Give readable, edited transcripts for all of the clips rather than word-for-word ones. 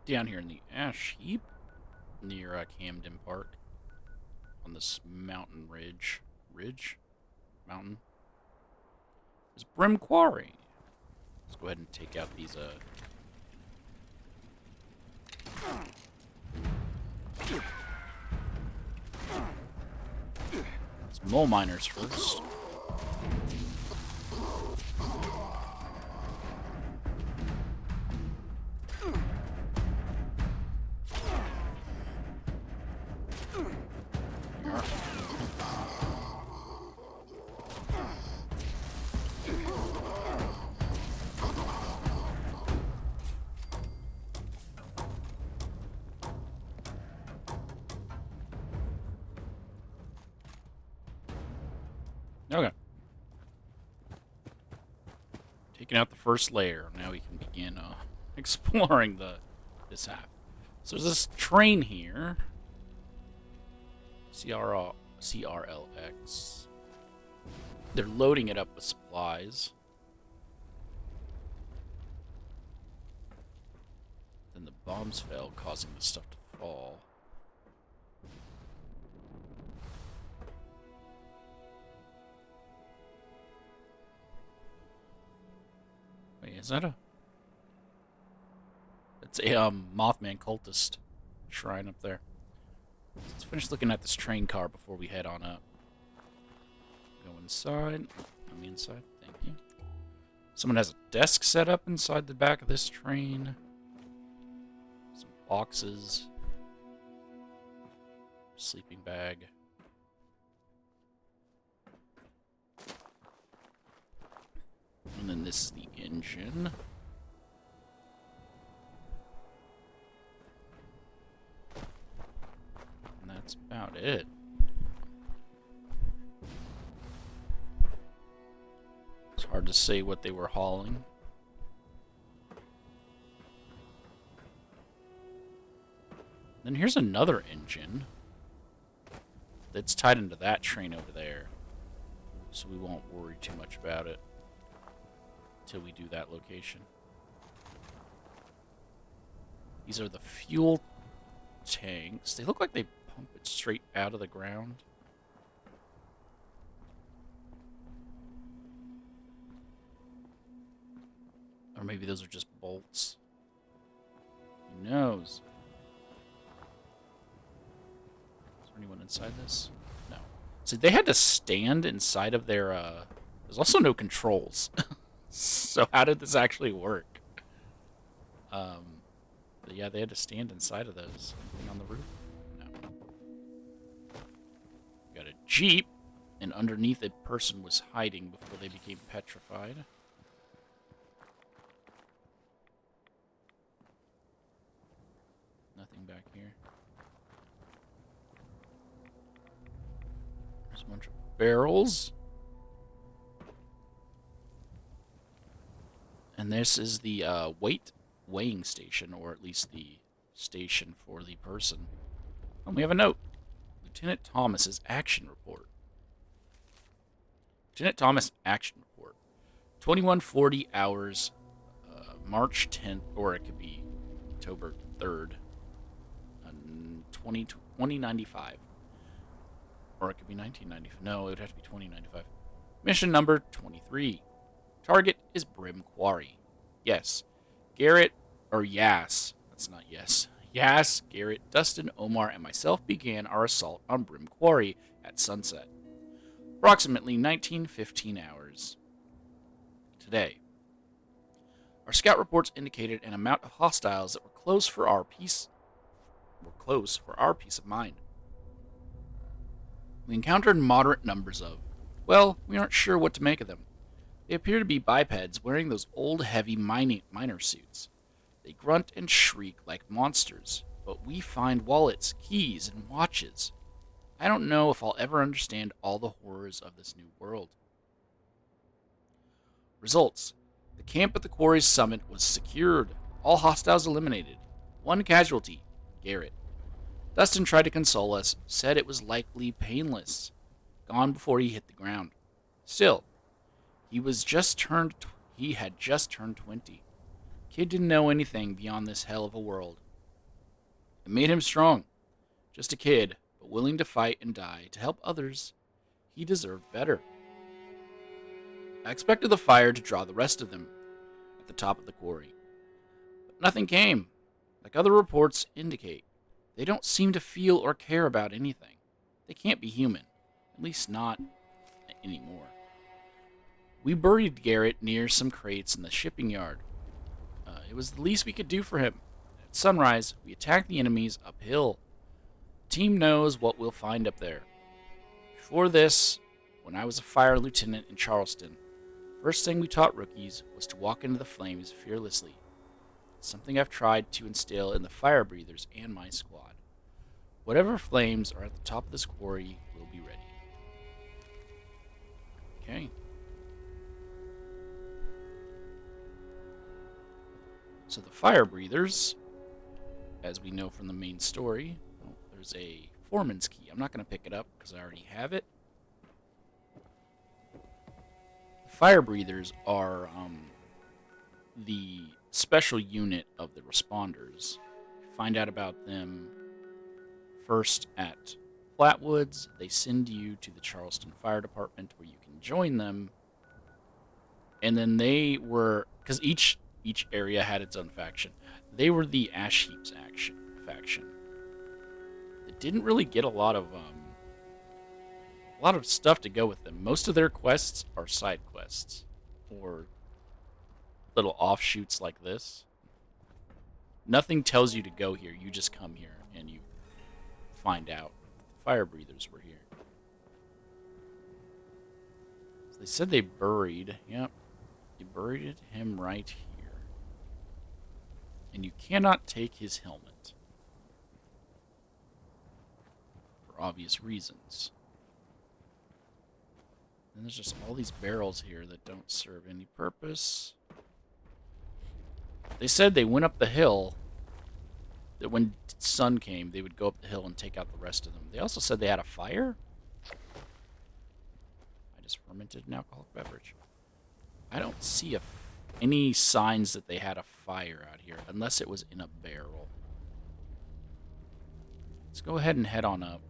Down here in the Ash Heap near Camden Park on this mountain ridge. Ridge? Mountain? Is Brim Quarry. Let's go ahead and take out these mole miners first. Okay. Taking out the first layer. Now we can begin exploring this half. So there's this train here. CRLX. They're loading it up with supplies. Then the bombs fell, causing the stuff to fall. Wait, is that a... It's a Mothman cultist shrine up there. Let's finish looking at this train car before we head on up. Go inside. On the inside. Thank you. Someone has a desk set up inside the back of this train. Some boxes. Sleeping bag. And then this is the engine. And that's about it. It's hard to say what they were hauling. Then here's another engine that's tied into that train over there. So we won't worry too much about it until we do that location. These are the fuel tanks. They look like they pump it straight out of the ground. Or maybe those are just bolts. Who knows? Is there anyone inside this? No. So they had to stand inside of their... There's also no controls. So how did this actually work? But yeah, they had to stand inside of those. Anything on the roof? No. Got a Jeep, and underneath a person was hiding before they became petrified. Nothing back here. There's a bunch of barrels. And this is the weighing station, or at least the station for the person. And we have a note. Lieutenant Thomas's action report. Lieutenant Thomas action report. 2140 hours, March 10th, or it could be October 3rd, 2095. Or it could be 1995. No, it would have to be 2095. Mission number 23. Target is Brim Quarry. Yes. Garrett, or Yas. That's not yes. Yas, Garrett, Dustin, Omar, and myself began our assault on Brim Quarry at sunset. Approximately 1915 hours. Today. Our scout reports indicated an amount of hostiles that were close for our peace of mind. We encountered moderate numbers of, well, we aren't sure what to make of them. They appear to be bipeds wearing those old heavy miner suits. They grunt and shriek like monsters, but we find wallets, keys, and watches. I don't know if I'll ever understand all the horrors of this new world. Results. The camp at the quarry's summit was secured. All hostiles eliminated. One casualty, Garrett. Dustin tried to console us, said it was likely painless. Gone before he hit the ground. Still, he had just turned 20. Kid didn't know anything beyond this hell of a world. It made him strong. Just a kid, but willing to fight and die to help others. He deserved better. I expected the fire to draw the rest of them at the top of the quarry. But nothing came. Like other reports indicate, they don't seem to feel or care about anything. They can't be human. At least not anymore. We buried Garrett near some crates in the shipping yard. It was the least we could do for him. At sunrise, we attacked the enemies uphill. The team knows what we'll find up there. Before this, when I was a fire lieutenant in Charleston, first thing we taught rookies was to walk into the flames fearlessly. It's something I've tried to instill in the fire breathers and my squad. Whatever flames are at the top of this quarry will be ready. Okay. So the fire breathers, as we know from the main story, there's a foreman's key. I'm not going to pick it up because I already have it. Fire breathers are the special unit of the responders. Find out about them first at Flatwoods. They send you to the Charleston Fire Department where you can join them. And then they were, because each area had its own faction. They were the Ash Heap's faction. It didn't really get a lot of stuff to go with them. Most of their quests are side quests or little offshoots like this. Nothing tells you to go here. You just come here and you find out the fire breathers were here. So they said they buried. Yep, they buried him right here. And you cannot take his helmet. For obvious reasons. And there's just all these barrels here that don't serve any purpose. They said they went up the hill. That when sun came, they would go up the hill and take out the rest of them. They also said they had a fire. I just fermented an alcoholic beverage. I don't see any signs that they had a fire out here, unless it was in a barrel. Let's go ahead and head on up.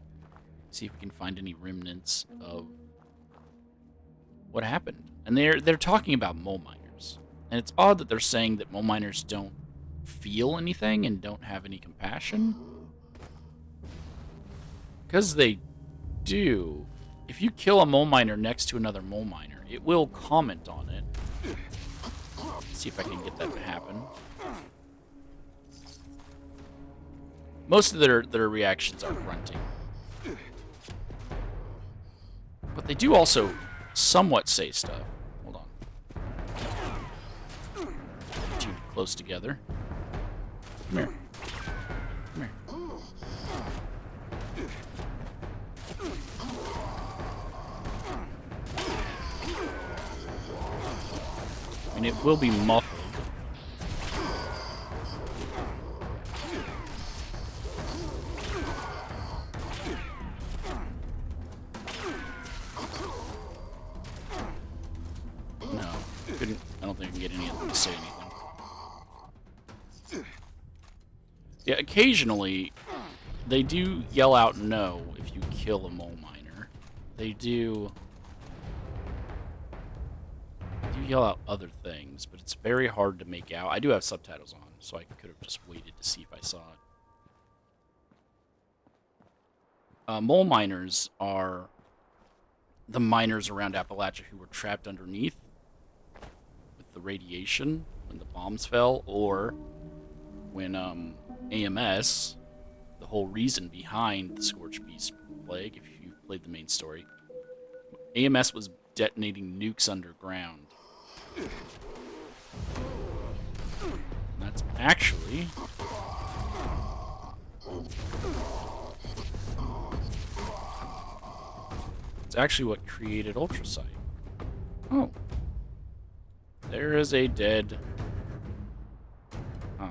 See if we can find any remnants of what happened. And they're talking about mole miners. And it's odd that they're saying that mole miners don't feel anything and don't have any compassion. Because they do. If you kill a mole miner next to another mole miner, it will comment on it. Let's see if I can get that to happen. Most of their reactions are grunting. But they do also somewhat say stuff. Hold on. Too close together. Come here. Come here. I mean, it will be muffled. No, couldn't. I don't think I can get any of them to say anything. Yeah, occasionally they do yell out no if you kill a mole miner. They do yell out other things, but it's very hard to make out. I do have subtitles on, so I could have just waited to see if I saw it. Mole miners are the miners around Appalachia who were trapped underneath with the radiation when the bombs fell, or when AMS, the whole reason behind the Scorched Beast plague, if you played the main story, AMS was detonating nukes underground. And that's actually what created Ultrasight. Oh. There is a dead... Huh.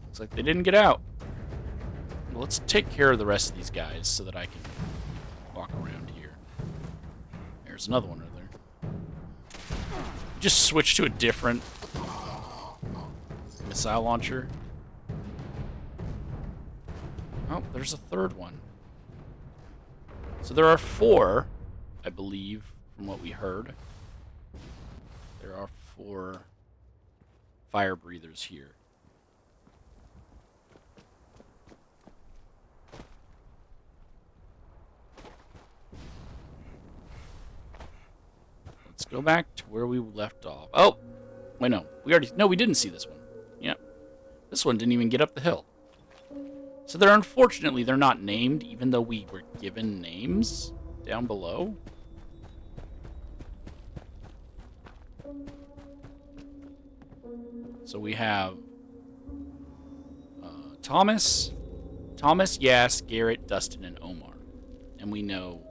Looks like they didn't get out. Well, let's take care of the rest of these guys so that I can walk around here. There's another one over there. just switch to a different missile launcher. Oh, there's a third one. So there are 4, I believe, from what we heard. There are 4 fire breathers here. Let's go back to where we left off. Oh, wait, no. We didn't see this one. Yep. This one didn't even get up the hill. So unfortunately, they're not named, even though we were given names down below. So we have Thomas, Yas, Garrett, Dustin, and Omar. And we know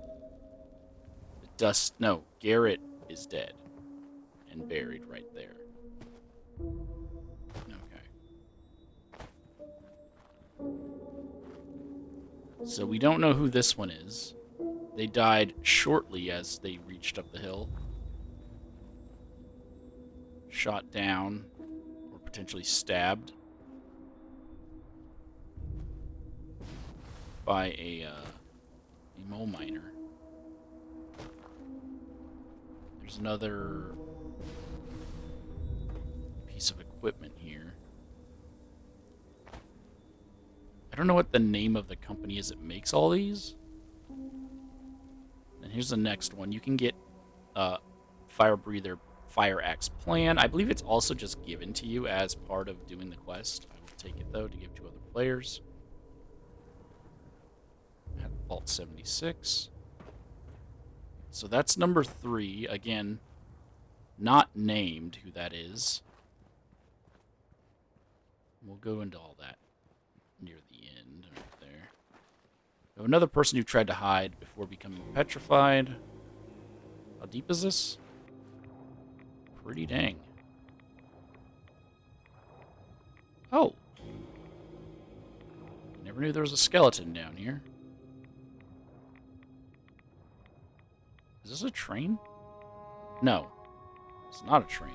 Garrett is dead and buried right there. Okay. So we don't know who this one is. They died shortly as they reached up the hill. Shot down or potentially stabbed by a mole miner. There's another piece of equipment here. I don't know what the name of the company is that makes all these. And here's the next one. You can get Fire Breather Fire Axe Plan. I believe it's also just given to you as part of doing the quest. I will take it, though, to give to other players. At Vault 76. So that's number 3. Again, not named who that is. We'll go into all that near the end right there. We have another person who tried to hide before becoming petrified. How deep is this? Pretty dang. Oh. Never knew there was a skeleton down here. Is this a train? No. It's not a train.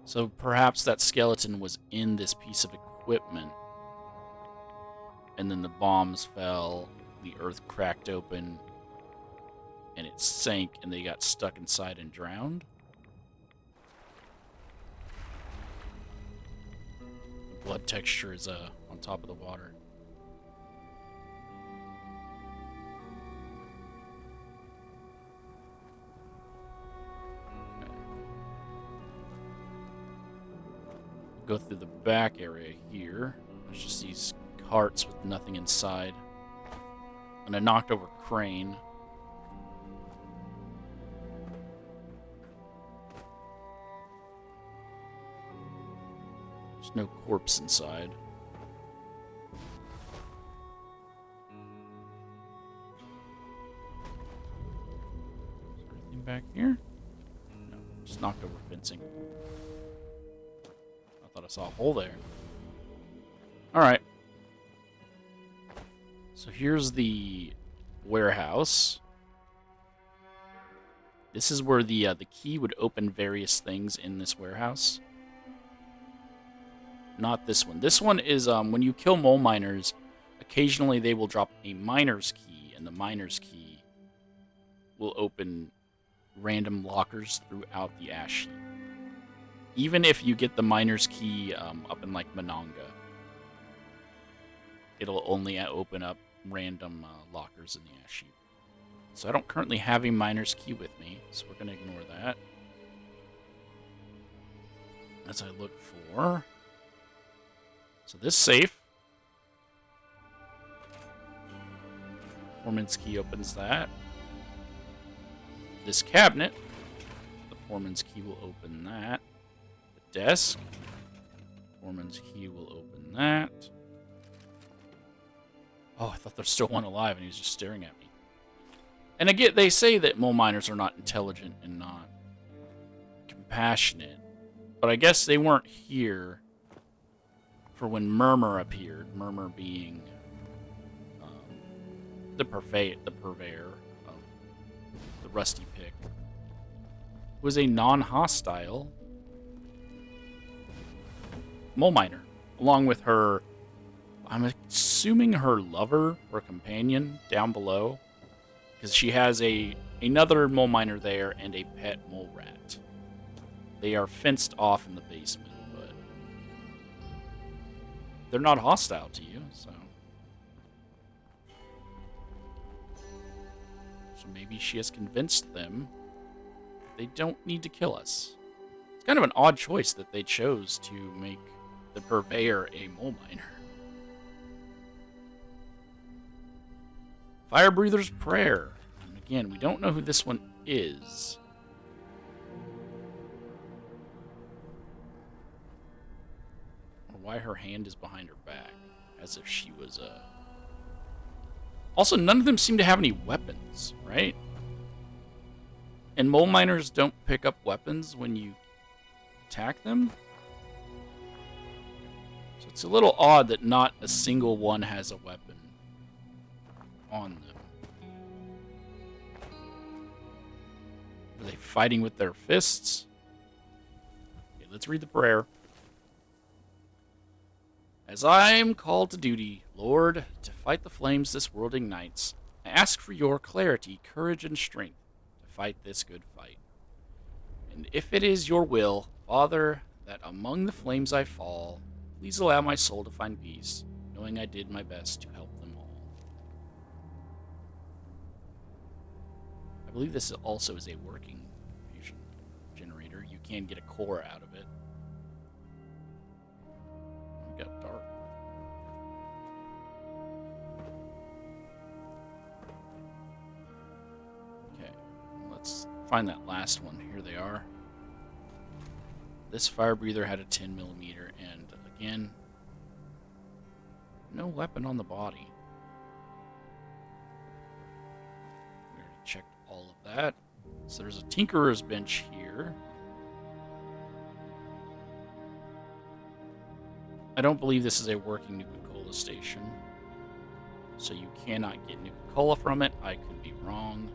So perhaps that skeleton was in this piece of equipment. And then the bombs fell, the earth cracked open, and it sank, and they got stuck inside and drowned. The blood texture is on top of the water. Go through the back area here. There's just these carts with nothing inside. And a knocked over crane. There's no corpse inside. Is there anything back here? No, just knocked over fencing. I thought I saw a hole there. Alright. So here's the warehouse. This is where the key would open various things in this warehouse. Not this one. This one is when you kill mole miners, occasionally they will drop a miner's key, and the miner's key will open random lockers throughout the ash heap. Even if you get the miner's key up in, like, Mononga, it'll only open up random lockers in the ash heap. So I don't currently have a miner's key with me, so we're going to ignore that. As I look for... So this safe. Foreman's key opens that. This cabinet. The foreman's key will open that. Desk. Foreman's key will open that. Oh, I thought there's still one alive and he was just staring at me. And again, they say that mole miners are not intelligent and not compassionate. But I guess they weren't here for when Murmur appeared. Murmur being the purveyor of the Rusty Pick, who is a non-hostile mole miner, along with her, I'm assuming her lover or companion down below, because she has another mole miner there and a pet mole rat. They are fenced off in the basement, but they're not hostile to you, so maybe she has convinced them they don't need to kill us. It's kind of an odd choice that they chose to make the Purveyor a mole miner. Fire Breather's Prayer. And again, we don't know who this one is. Or why her hand is behind her back. As if she was a... Also, none of them seem to have any weapons, right? And mole miners don't pick up weapons when you attack them. So it's a little odd that not a single one has a weapon on them. Are they fighting with their fists? Okay, let's read the prayer. As I am called to duty, Lord, to fight the flames this world ignites, I ask for your clarity, courage, and strength to fight this good fight. And if it is your will, Father, that among the flames I fall, please allow my soul to find peace, knowing I did my best to help them all. I believe this also is a working fusion generator. You can get a core out of it. We got dark. Okay, let's find that last one. Here they are. This fire breather had a 10mm, and again, no weapon on the body. We already checked all of that. So there's a tinkerer's bench here. I don't believe this is a working Nuka-Cola station, so you cannot get Nuka-Cola from it. I could be wrong.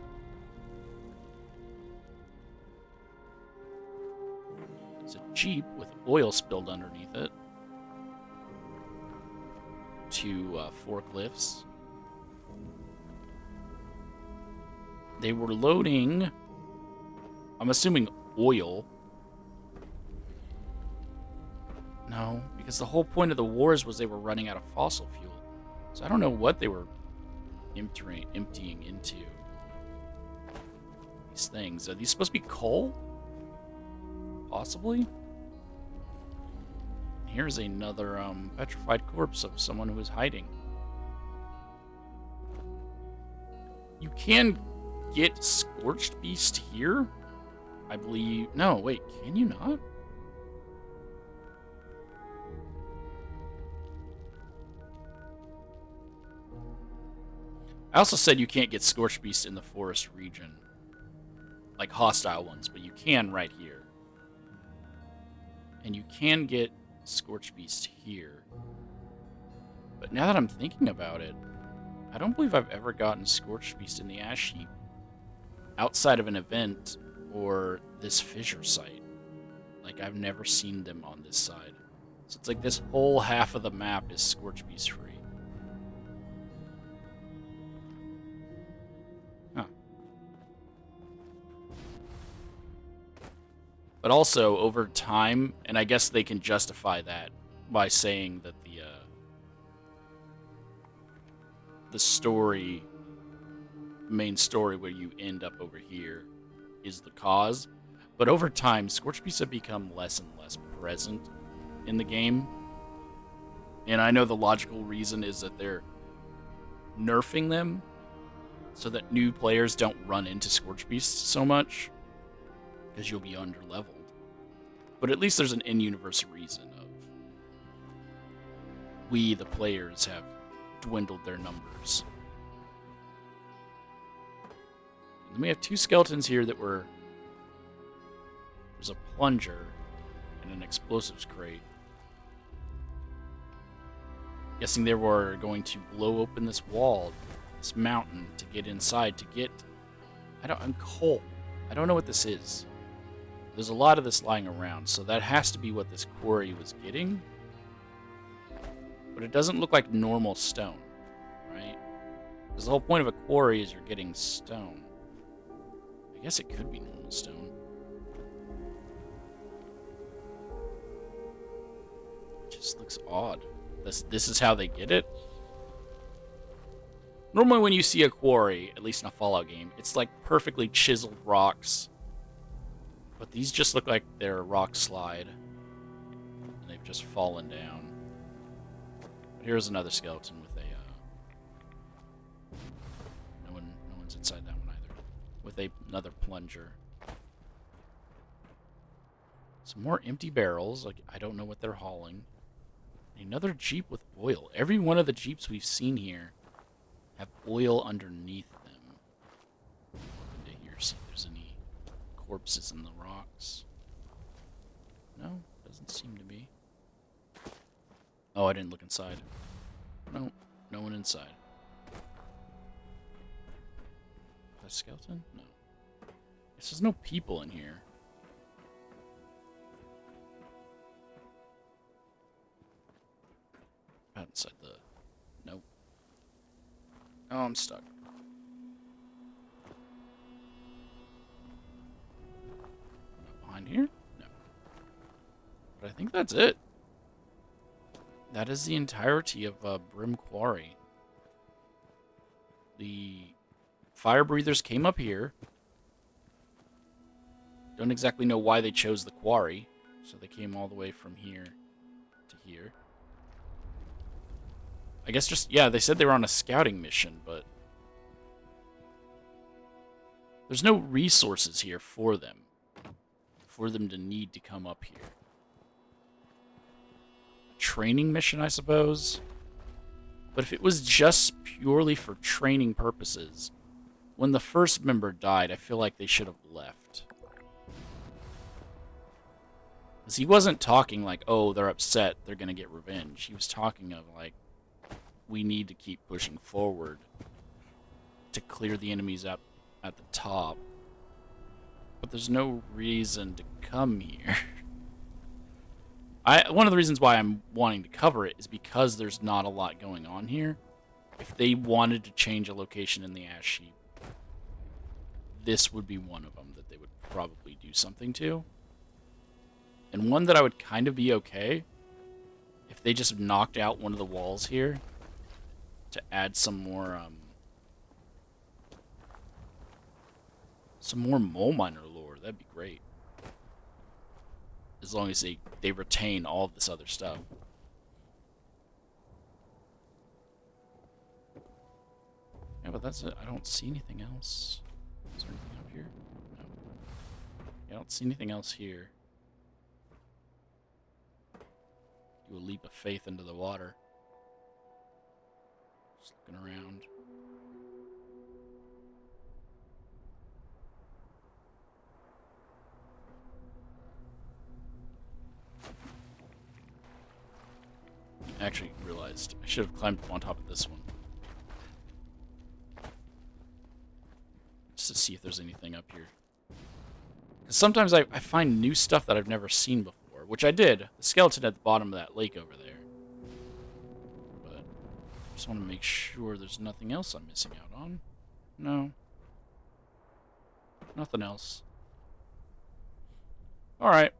It's a Jeep with oil spilled underneath it. Two forklifts. They were loading, I'm assuming, oil. No, because the whole point of the wars was they were running out of fossil fuel. So I don't know what they were emptying into these things. Are these supposed to be coal? Possibly? Here's another petrified corpse of someone who is hiding. You can get Scorched Beast here? I believe... No, wait, can you not? I also said you can't get Scorched Beast in the forest region. Like hostile ones, but you can right here. And you can get Scorched Beast here. But now that I'm thinking about it, I don't believe I've ever gotten Scorched Beast in the Ash Heap outside of an event or this fissure site. Like, I've never seen them on this side. So it's like this whole half of the map is Scorched Beast free. Huh. But also, over time, and I guess they can justify that by saying that the story, main story where you end up over here is the cause. But over time, Scorched Beasts have become less and less present in the game. And I know the logical reason is that they're nerfing them so that new players don't run into Scorched Beasts so much, because you'll be under-leveled. But at least there's an in-universe reason of we, the players, have dwindled their numbers. And then we have two skeletons here that were... There's a plunger and an explosives crate. Guessing they were going to blow open this wall, this mountain, to get inside, to get I'm coal. I don't know what this is. There's a lot of this lying around, so that has to be what this quarry was getting. But it doesn't look like normal stone, right? Because the whole point of a quarry is you're getting stone. I guess it could be normal stone. It just looks odd. This is how they get it? Normally when you see a quarry, at least in a Fallout game, it's like perfectly chiseled rocks. But these just look like they're a rock slide. And they've just fallen down. But here's another skeleton with a... No one's inside that one either. With another plunger. Some more empty barrels. Like, I don't know what they're hauling. Another Jeep with oil. Every one of the Jeeps we've seen here have oil underneath them. Into here, see if there's any corpses in the rocks. No, doesn't seem to be. Oh, I didn't look inside. No, no one inside. A skeleton? No. Guess there's no people in here. Outside the... Nope. Oh, I'm stuck. Not behind here? No. But I think that's it. That is the entirety of Brim Quarry. The fire breathers came up here. Don't exactly know why they chose the quarry. So they came all the way from here to here. I guess just, yeah, they said they were on a scouting mission, but there's no resources here for them to need to come up here. A training mission, I suppose? But if it was just purely for training purposes, when the first member died, I feel like they should have left. Because he wasn't talking like, oh, they're upset, they're going to get revenge. He was talking of like, we need to keep pushing forward to clear the enemies up at the top. But there's no reason to come here. One of the reasons why I'm wanting to cover it is because there's not a lot going on here. If they wanted to change a location in the Ash Heap, this would be one of them that they would probably do something to. And one that I would kind of be okay if they just knocked out one of the walls here to add some more mole miner lore. That'd be great. As long as they retain all of this other stuff. Yeah, but that's it. I don't see anything else. Is there anything up here? No. Yeah, I don't see anything else here. Do a leap of faith into the water. Just looking around. I actually realized I should have climbed up on top of this one. Just to see if there's anything up here. Because sometimes I find new stuff that I've never seen before, which I did. The skeleton at the bottom of that lake over there. But I just want to make sure there's nothing else I'm missing out on. No. Nothing else. Alright.